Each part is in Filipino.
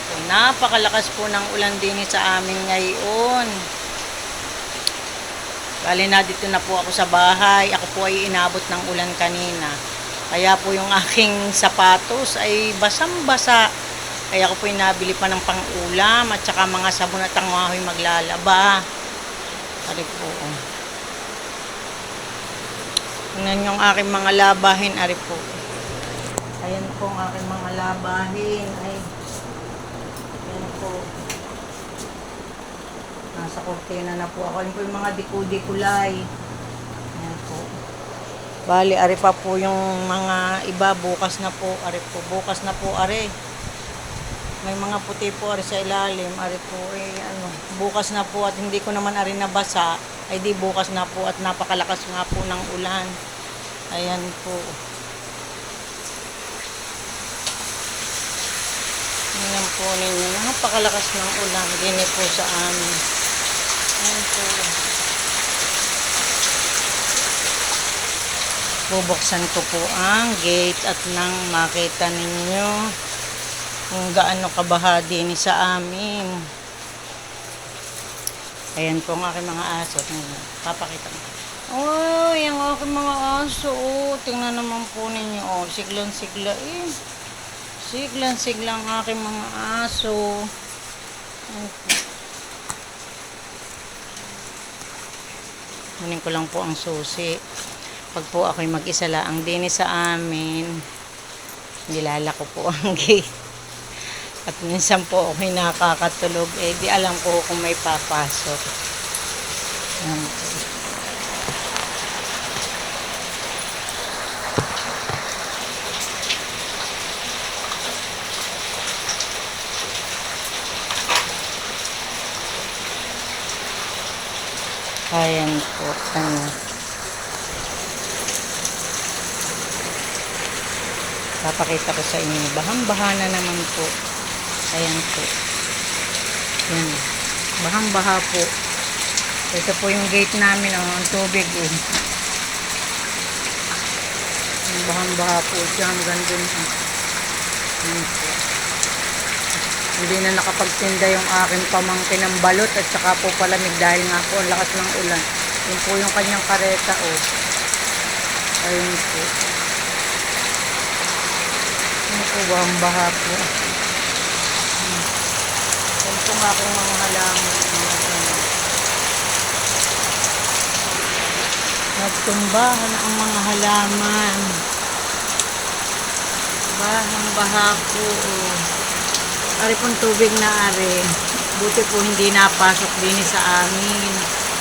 po, napakalakas po ng ulan din sa amin ngayon. Bali na dito na po ako sa bahay. Ako po ay inabot ng ulan kanina. Kaya po yung aking sapatos ay basang-basa. Kaya ako po ay nabili pa ng pang-ulam at saka mga sabon at tangwahoy maglalaba. Ari po. Tingnan yung aking mga labahin. Ari po. Ayan po ang aking mga labahin. Ay, ayan po. Nasa kortina na po ako. Ayan po yung mga diko-dikulay. Ayan po. Bali, ari pa po yung mga iba. Bukas na po. Ari po. Bukas na po, ari. May mga puti po ari sa ilalim. Ari po, bukas na po at hindi ko naman ari nabasa. Ay di bukas na po at napakalakas nga po ng ulan. Ayan po. Ayan po ninyo. Napakalakas ng ulan. Gini po sa amin. Ayan po. Bubuksan ko po ang gate at nang makita ninyo kung gaano kabaha din sa amin. Ayan po ang aking mga aso. Papakita mo. Oh, yung aking mga aso. Oh, tingnan naman po ninyo. Oh, siglang-sigla eh. Siglang-siglang aking mga aso. Kunin ko lang po ang susi. Pag po ako'y mag-isa lang din sa amin, nilalako po ang gate. At minsan po ako'y nakakatulog. Eh, di alam ko kung may papasok. Ayan po. Ayan po. Papakita ko sa inyo. Bahang-baha na naman po. Ayan po. Ayan. Bahang-baha po. Ito po yung gate namin. Oh, ang tubig eh. Bahang-baha po siya hanggang dun. Ayan po. Hindi na nakapagtinda yung aking pamangkin ng balot at saka po palamig dahil nga po ang lakas ng ulan. Yun po yung kanyang kareta oh. Ayun po. Ayun po ba ang baha po. Ayun po nga pong mga halaman. Nagtumbahan ang mga halaman. Bahang baha po oh. Ari pong tubig na ari. Buti po hindi napasok din sa amin.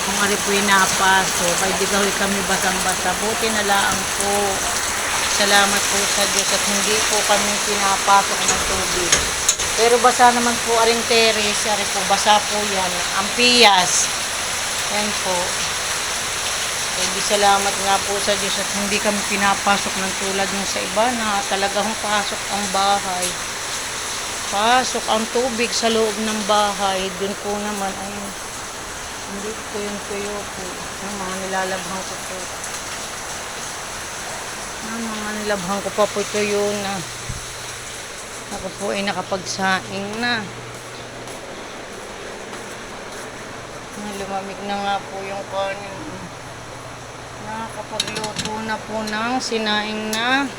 Kung ari po napasok, ay di kami basang-basa. Buti na lang po. Salamat po sa Diyos at hindi po kami pinapasok ng tubig. Pero basa naman po aring terrace. Ari po, basa po yan. Ang piyas. Yan po. Hindi salamat nga po sa Diyos at hindi kami pinapasok ng tulad ng sa iba na talagang pasok ang bahay. Pasok ang tubig sa loob ng bahay. Doon po naman ay hindi po yung tuyo po. Yung mga nilalabhan ko po. Yung mga nilabhan ko pa po tuyo na. Ako po ay nakapagsaing na. Lumamig na nga po yung kanin. Nakakapagluto na po ng sinaing na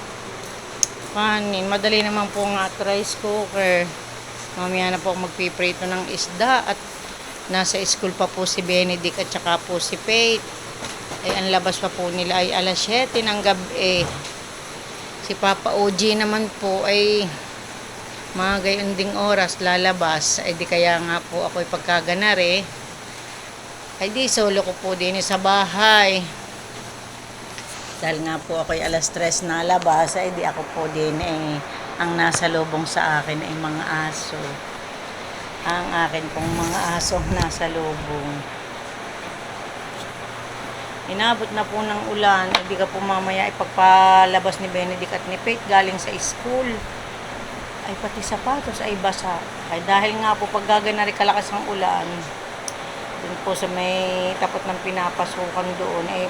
kanin. Madali naman po nga at rice cooker. Mamaya na po magpiprito ng isda at nasa school pa po si Benedict at saka po si Faith. Ay ang labas pa po nila ay alas 7 ng gabi. Si Papa OG naman po ay mga gayon ding oras lalabas. Ay di kaya nga po ako'y pagkaganari. Ay di solo ko po din sa bahay. Dahil nga po ako'y alas 3 na labas, ay di ako po din ang nasa lubong sa akin ay mga aso. Ang akin pong mga aso nasa lubong. Inabot na po ng ulan, hindi ka po mamaya ipagpalabas ni Benedict at ni Faith galing sa school. Ay pati sapatos ay basa. Ay dahil nga po paggaganari kalakas ang ulan, dun po sa may tapat ng pinapasukan doon, ay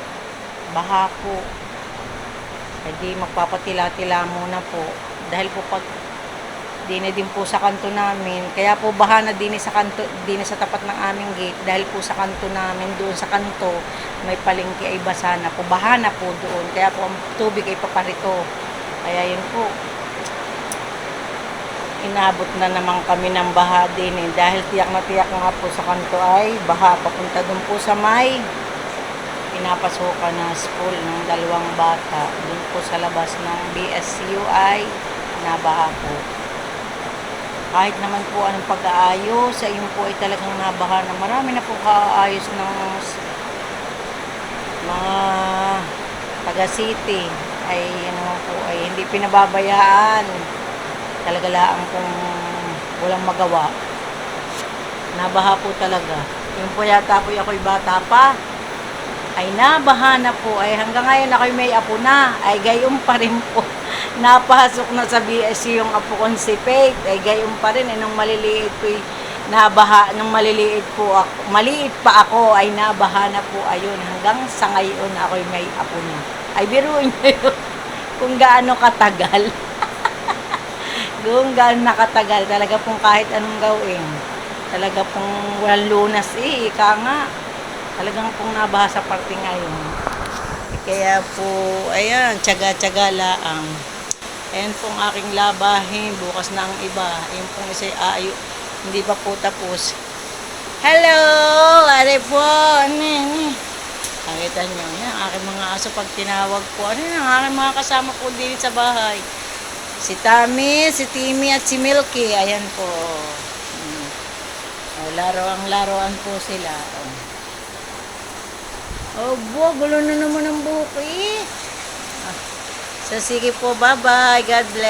baha po. Hindi magpapatila-tila muna po. Dahil po pag Dine din po sa kanto namin. Kaya po baha na din sa kanto, din sa tapat ng aming gate dahil po sa kanto namin doon sa kanto may palengke ay basa na po. Baha na po doon. Kaya po ang tubig ay paparito. Kaya yun po. Inabot na naman kami ng baha din dahil tiyak na tiyak nga po sa kanto ay baha papunta doon po sa may pinapasukan na school ng dalawang bata. Doon po sa labas ng BSU ay nabaha po. Kahit naman po anong pag-aayos, sa yun po ay talagang nabaha na marami na po kaayos ng mga taga-city ay ano po ay hindi pinababayaan. Talaga lang kung walang magawa. Nabaha po talaga. Yung po yata po ako'y bata pa ay nabaha na po. Ay hanggang ngayon ako'y may apo na. Ay gayon pa rin po. Napasok na sa BSC yung apo kong si Faith. Ay gayon pa rin. Nung maliliit po nabaha. Nung maliliit po ako. Maliit pa ako ay nabaha na po. Ayun hanggang sa ngayon ako'y may apo na. Ay biruin nyo yun. Kung gaano katagal. Kung gaano nakatagal. Talaga pong kahit anong gawin. Talaga pong walang lunas ika nga. Talagang pong nabaha sa parte ngayon. Kaya po, ayan, tsaga-tsaga laang. Ayan pong aking labahin. Bukas na ang iba. Ayan pong isa ayo. Hindi pa po tapos. Hello! Are po! Nakita nyo. Yan, aking mga aso pag tinawag po. Ano yan, ang aking mga kasama po din sa bahay. Si Tami, si Timmy at si Milky. Ayan po. Laruan po sila. Obo, gulo na naman ang buki. So, sige po, bye-bye. God bless.